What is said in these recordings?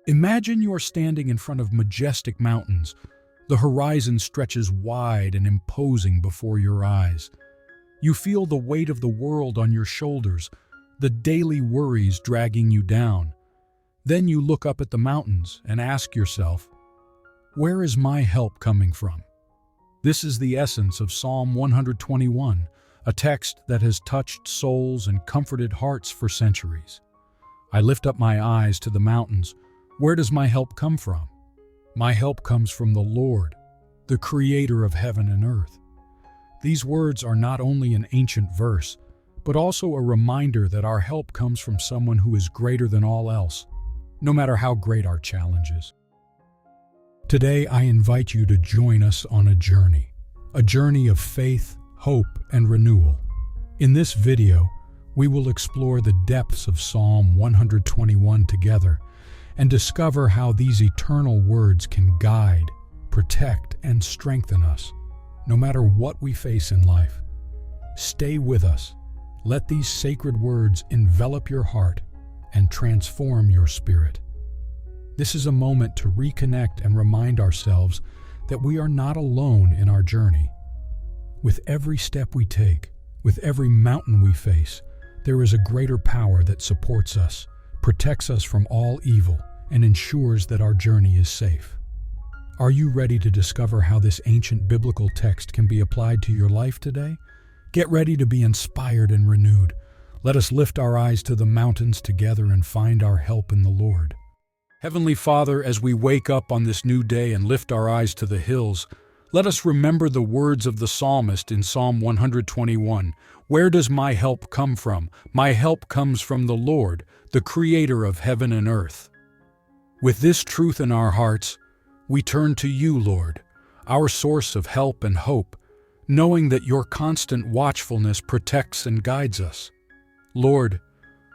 Imagine you're standing in front of majestic mountains. The horizon stretches wide and imposing before your eyes. You feel the weight of the world on your shoulders, the daily worries dragging you down. Then you look up at the mountains and ask yourself, where is my help coming from? This is the essence of Psalm 121, a text that has touched souls and comforted hearts for centuries. I lift up my eyes to the mountains. Where does my help come from? My help comes from the Lord, the Creator of heaven and earth. These words are not only an ancient verse, but also a reminder that our help comes from someone who is greater than all else, no matter how great our challenges. Today, I invite you to join us on a journey of faith, hope, and renewal. In this video, we will explore the depths of Psalm 121 together and discover how these eternal words can guide, protect, and strengthen us, no matter what we face in life. Stay with us. Let these sacred words envelop your heart and transform your spirit. This is a moment to reconnect and remind ourselves that we are not alone in our journey. With every step we take, with every mountain we face, there is a greater power that supports us, protects us from all evil, and ensures that our journey is safe. Are you ready to discover how this ancient biblical text can be applied to your life today? Get ready to be inspired and renewed. Let us lift our eyes to the mountains together and find our help in the Lord. Heavenly Father, as we wake up on this new day and lift our eyes to the hills, let us remember the words of the psalmist in Psalm 121. Where does my help come from? My help comes from the Lord, the Creator of heaven and earth. With this truth in our hearts, we turn to you, Lord, our source of help and hope, knowing that your constant watchfulness protects and guides us. Lord,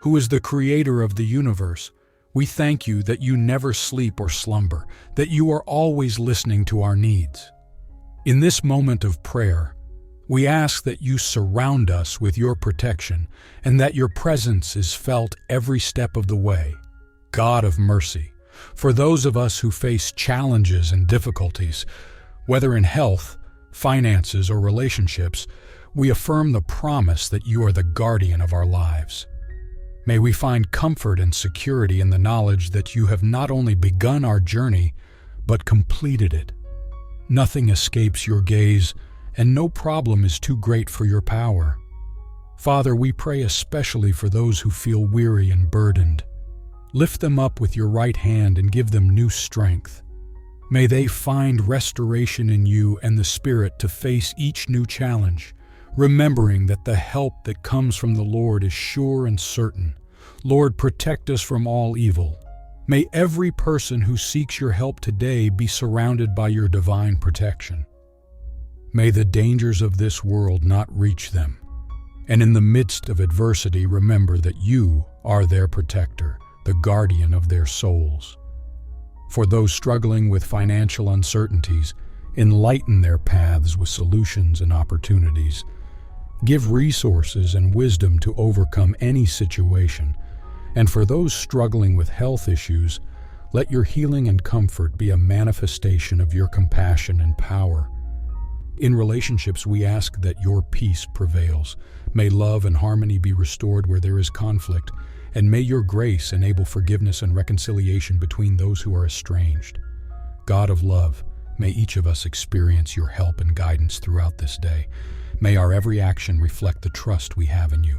who is the Creator of the universe, we thank you that you never sleep or slumber, that you are always listening to our needs. In this moment of prayer, we ask that you surround us with your protection and that your presence is felt every step of the way. God of mercy, for those of us who face challenges and difficulties, whether in health, finances, or relationships, we affirm the promise that you are the guardian of our lives. May we find comfort and security in the knowledge that you have not only begun our journey, but completed it. Nothing escapes your gaze, and no problem is too great for your power. Father, we pray especially for those who feel weary and burdened. Lift them up with your right hand and give them new strength. May they find restoration in you and the Spirit to face each new challenge, remembering that the help that comes from the Lord is sure and certain. Lord, protect us from all evil. May every person who seeks your help today be surrounded by your divine protection. May the dangers of this world not reach them, and in the midst of adversity, remember that you are their protector, the guardian of their souls. For those struggling with financial uncertainties, enlighten their paths with solutions and opportunities. Give resources and wisdom to overcome any situation. And for those struggling with health issues, let your healing and comfort be a manifestation of your compassion and power. In relationships, we ask that your peace prevails. May love and harmony be restored where there is conflict, and may your grace enable forgiveness and reconciliation between those who are estranged. God of love, may each of us experience your help and guidance throughout this day. May our every action reflect the trust we have in you.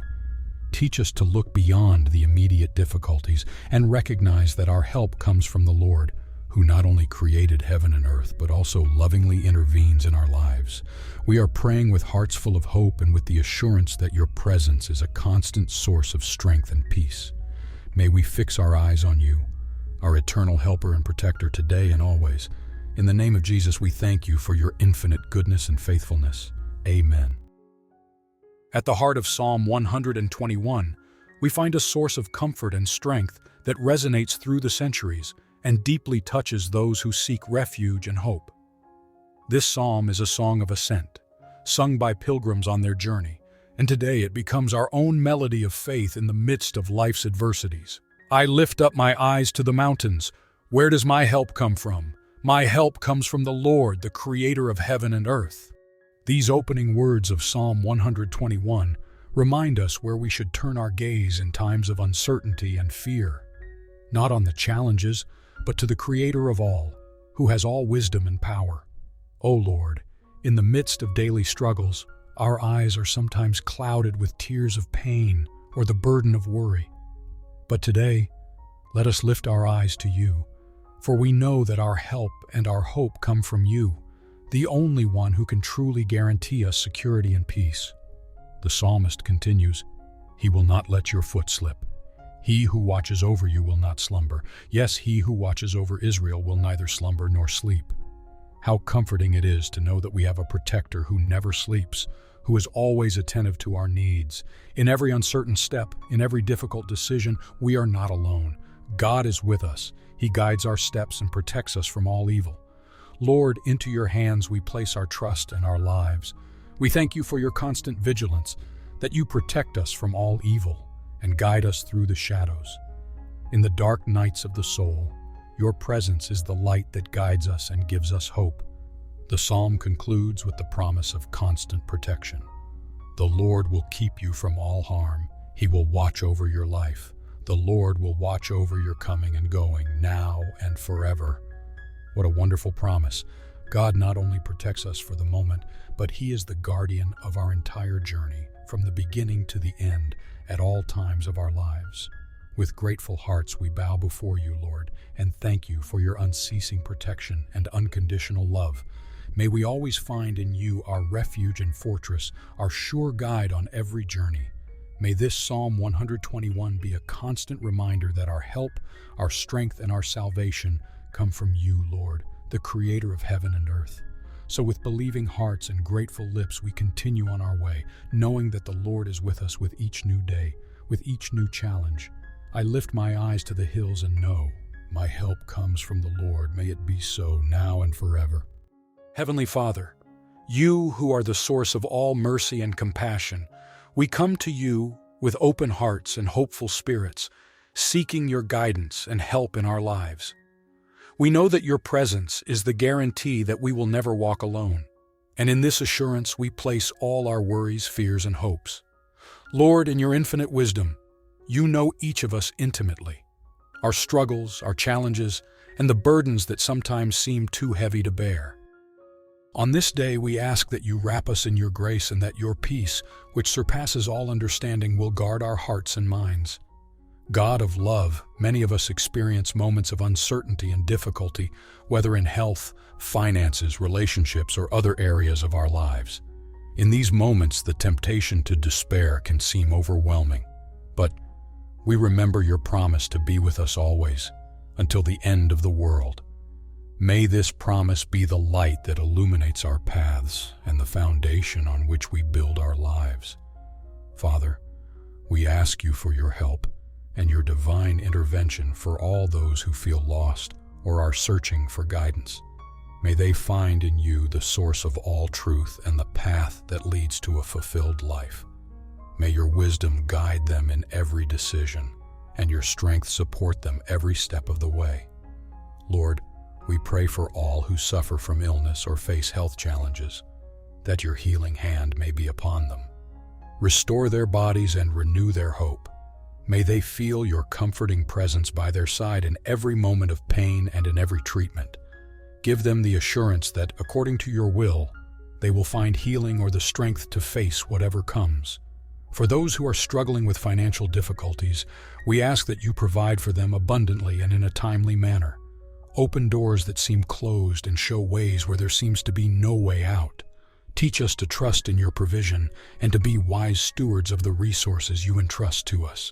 Teach us to look beyond the immediate difficulties and recognize that our help comes from the Lord, who not only created heaven and earth, but also lovingly intervenes in our lives. We are praying with hearts full of hope and with the assurance that your presence is a constant source of strength and peace. May we fix our eyes on you, our eternal helper and protector today and always. In the name of Jesus, we thank you for your infinite goodness and faithfulness. Amen. At the heart of Psalm 121, we find a source of comfort and strength that resonates through the centuries and deeply touches those who seek refuge and hope. This psalm is a song of ascent, sung by pilgrims on their journey, and today it becomes our own melody of faith in the midst of life's adversities. I lift up my eyes to the mountains. Where does my help come from? My help comes from the Lord, the creator of heaven and earth. These opening words of Psalm 121 remind us where we should turn our gaze in times of uncertainty and fear. Not on the challenges, but to the creator of all, who has all wisdom and power. O Lord, in the midst of daily struggles, our eyes are sometimes clouded with tears of pain or the burden of worry. But today, let us lift our eyes to you, for we know that our help and our hope come from you, the only one who can truly guarantee us security and peace. The psalmist continues, "He will not let your foot slip. He who watches over you will not slumber. Yes, he who watches over Israel will neither slumber nor sleep." How comforting it is to know that we have a protector who never sleeps, who is always attentive to our needs. In every uncertain step, in every difficult decision, we are not alone. God is with us. He guides our steps and protects us from all evil. Lord, into your hands we place our trust and our lives. We thank you for your constant vigilance, that you protect us from all evil and guide us through the shadows. In the dark nights of the soul, your presence is the light that guides us and gives us hope. The psalm concludes with the promise of constant protection. The Lord will keep you from all harm. He will watch over your life. The Lord will watch over your coming and going, now and forever. What a wonderful promise. God not only protects us for the moment, but He is the guardian of our entire journey, from the beginning to the end, at all times of our lives. With grateful hearts we bow before you, Lord, and thank you for your unceasing protection and unconditional love. May we always find in you our refuge and fortress, our sure guide on every journey. May this Psalm 121 be a constant reminder that our help, our strength, and our salvation come from you, Lord, the creator of heaven and earth. So with believing hearts and grateful lips, we continue on our way, knowing that the Lord is with us with each new day, with each new challenge. I lift my eyes to the hills and know my help comes from the Lord. May it be so now and forever. Heavenly Father, you who are the source of all mercy and compassion, we come to you with open hearts and hopeful spirits, seeking your guidance and help in our lives. We know that your presence is the guarantee that we will never walk alone, and in this assurance we place all our worries, fears, and hopes. Lord, in your infinite wisdom, you know each of us intimately, our struggles, our challenges, and the burdens that sometimes seem too heavy to bear. On this day, we ask that you wrap us in your grace and that your peace, which surpasses all understanding, will guard our hearts and minds. God of love, many of us experience moments of uncertainty and difficulty, whether in health, finances, relationships, or other areas of our lives. In these moments, the temptation to despair can seem overwhelming, but we remember your promise to be with us always, until the end of the world. May this promise be the light that illuminates our paths and the foundation on which we build our lives. Father, we ask you for your help and your divine intervention for all those who feel lost or are searching for guidance. May they find in you the source of all truth and the path that leads to a fulfilled life. May your wisdom guide them in every decision and your strength support them every step of the way. Lord, we pray for all who suffer from illness or face health challenges, that your healing hand may be upon them. Restore their bodies and renew their hope. May they feel your comforting presence by their side in every moment of pain and in every treatment. Give them the assurance that, according to your will, they will find healing or the strength to face whatever comes. For those who are struggling with financial difficulties, we ask that you provide for them abundantly and in a timely manner. Open doors that seem closed and show ways where there seems to be no way out. Teach us to trust in your provision and to be wise stewards of the resources you entrust to us.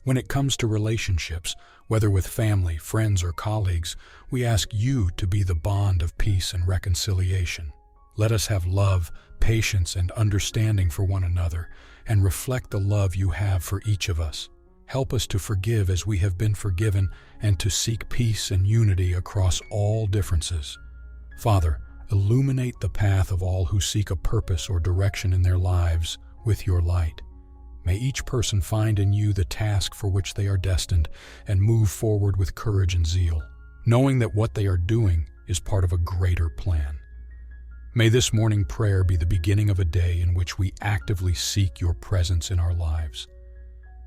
When it comes to relationships, whether with family, friends, or colleagues, we ask you to be the bond of peace and reconciliation. Let us have love, patience, and understanding for one another, and reflect the love you have for each of us. Help us to forgive as we have been forgiven and to seek peace and unity across all differences. Father, illuminate the path of all who seek a purpose or direction in their lives with your light. May each person find in you the task for which they are destined and move forward with courage and zeal. knowing that what they are doing is part of a greater plan. May this morning prayer be the beginning of a day in which we actively seek your presence in our lives.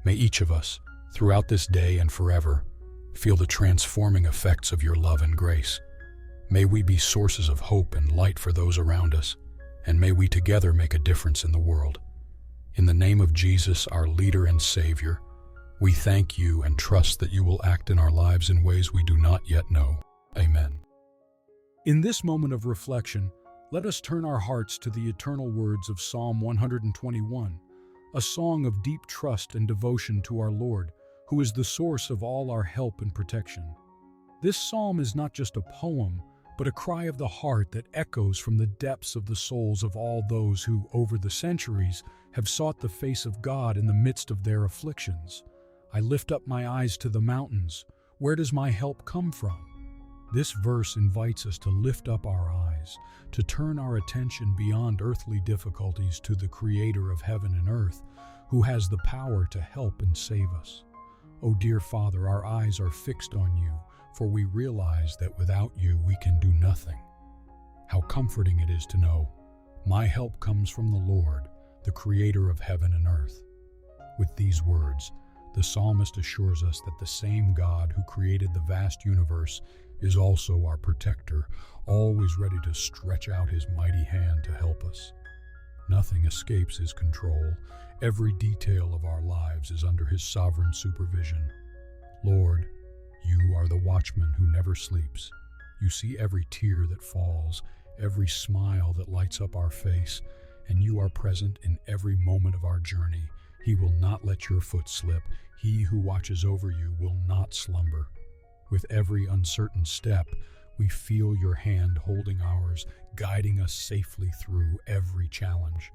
May each of us, throughout this day and forever, feel the transforming effects of your love and grace. May we be sources of hope and light for those around us, and may we together make a difference in the world. In the name of Jesus, our leader and Savior, we thank you and trust that you will act in our lives in ways we do not yet know. Amen. In this moment of reflection, let us turn our hearts to the eternal words of Psalm 121, a song of deep trust and devotion to our Lord, who is the source of all our help and protection. This psalm is not just a poem, but a cry of the heart that echoes from the depths of the souls of all those who, over the centuries, have sought the face of God in the midst of their afflictions. I lift up my eyes to the mountains. Where does my help come from? This verse invites us to lift up our eyes, to turn our attention beyond earthly difficulties to the Creator of heaven and earth, who has the power to help and save us. O dear Father, our eyes are fixed on you, for we realize that without you we can do nothing. How comforting it is to know, my help comes from the Lord, the Creator of heaven and earth. With these words, the psalmist assures us that the same God who created the vast universe is also our protector, always ready to stretch out his mighty hand to help us. Nothing escapes his control. Every detail of our lives is under his sovereign supervision. Lord, you are the watchman who never sleeps. You see every tear that falls, every smile that lights up our face, and you are present in every moment of our journey. He will not let your foot slip. He who watches over you will not slumber. With every uncertain step, we feel your hand holding ours, guiding us safely through every challenge.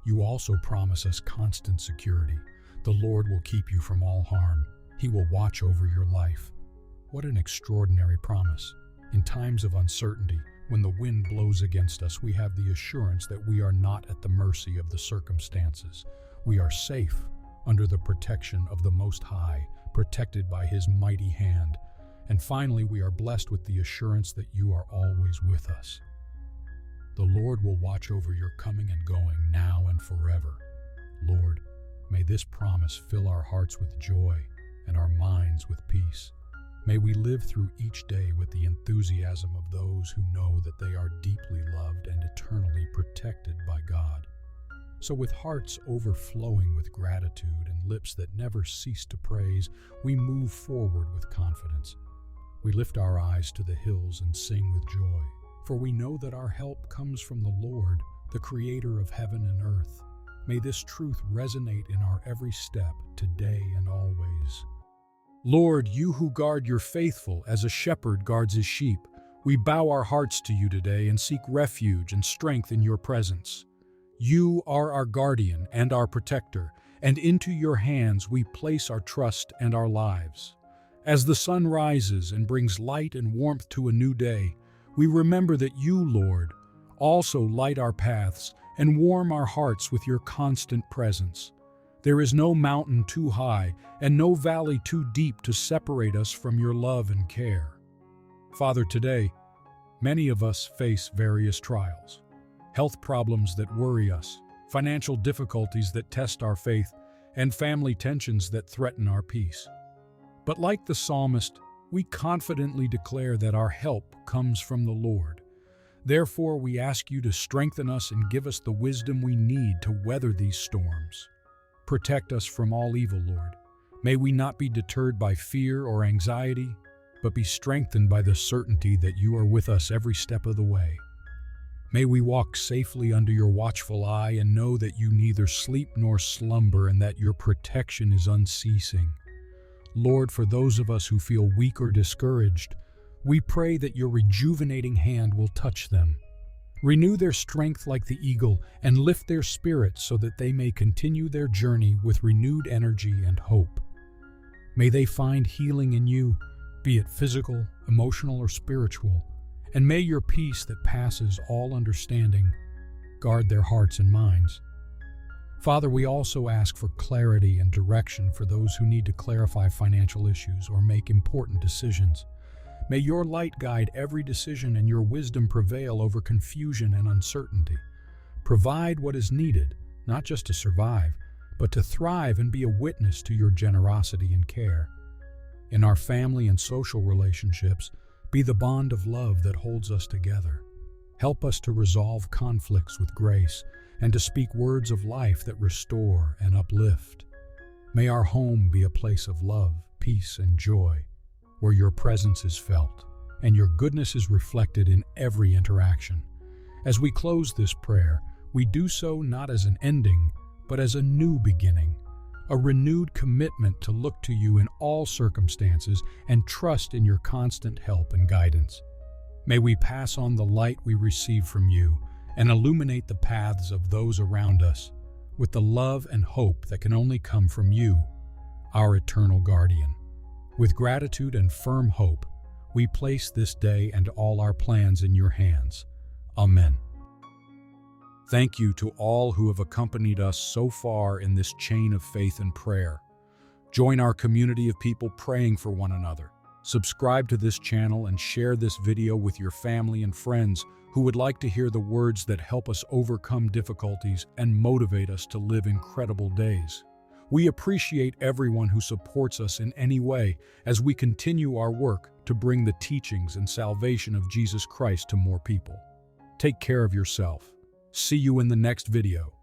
You also promise us constant security. The Lord will keep you from all harm. He will watch over your life. What an extraordinary promise. In times of uncertainty, when the wind blows against us, we have the assurance that we are not at the mercy of the circumstances. We are safe under the protection of the Most High, protected by His mighty hand. And finally, we are blessed with the assurance that you are always with us. The Lord will watch over your coming and going now and forever. Lord, may this promise fill our hearts with joy and our minds with peace. May we live through each day with the enthusiasm of those who know that they are deeply loved and eternally protected by God. So with hearts overflowing with gratitude and lips that never cease to praise, we move forward with confidence. We lift our eyes to the hills and sing with joy, for we know that our help comes from the Lord, the Creator of heaven and earth. May this truth resonate in our every step, today and always. Lord, you who guard your faithful as a shepherd guards his sheep, we bow our hearts to you today and seek refuge and strength in your presence. You are our guardian and our protector, and into your hands we place our trust and our lives. As the sun rises and brings light and warmth to a new day, we remember that you, Lord, also light our paths and warm our hearts with your constant presence. There is no mountain too high and no valley too deep to separate us from your love and care. Father, today, many of us face various trials, health problems that worry us, financial difficulties that test our faith, and family tensions that threaten our peace. But like the psalmist, we confidently declare that our help comes from the Lord. Therefore, we ask you to strengthen us and give us the wisdom we need to weather these storms. Protect us from all evil, Lord. May we not be deterred by fear or anxiety, but be strengthened by the certainty that you are with us every step of the way. May we walk safely under your watchful eye and know that you neither sleep nor slumber and that your protection is unceasing. Lord, for those of us who feel weak or discouraged, we pray that your rejuvenating hand will touch them. Renew their strength like the eagle and lift their spirits so that they may continue their journey with renewed energy and hope. May they find healing in you, be it physical, emotional, or spiritual, and may your peace that passes all understanding guard their hearts and minds. Father, we also ask for clarity and direction for those who need to clarify financial issues or make important decisions. May your light guide every decision and your wisdom prevail over confusion and uncertainty. Provide what is needed, not just to survive, but to thrive and be a witness to your generosity and care. In our family and social relationships, be the bond of love that holds us together. Help us to resolve conflicts with grace and to speak words of life that restore and uplift. May our home be a place of love, peace, and joy, where your presence is felt and your goodness is reflected in every interaction. As we close this prayer, we do so not as an ending, but as a new beginning, a renewed commitment to look to you in all circumstances and trust in your constant help and guidance. May we pass on the light we receive from you and illuminate the paths of those around us with the love and hope that can only come from you, our eternal guardian. With gratitude and firm hope, we place this day and all our plans in your hands. Amen. Thank you to all who have accompanied us so far in this chain of faith and prayer. Join our community of people praying for one another. Subscribe to this channel and share this video with your family and friends who would like to hear the words that help us overcome difficulties and motivate us to live incredible days. We appreciate everyone who supports us in any way as we continue our work to bring the teachings and salvation of Jesus Christ to more people. Take care of yourself. See you in the next video.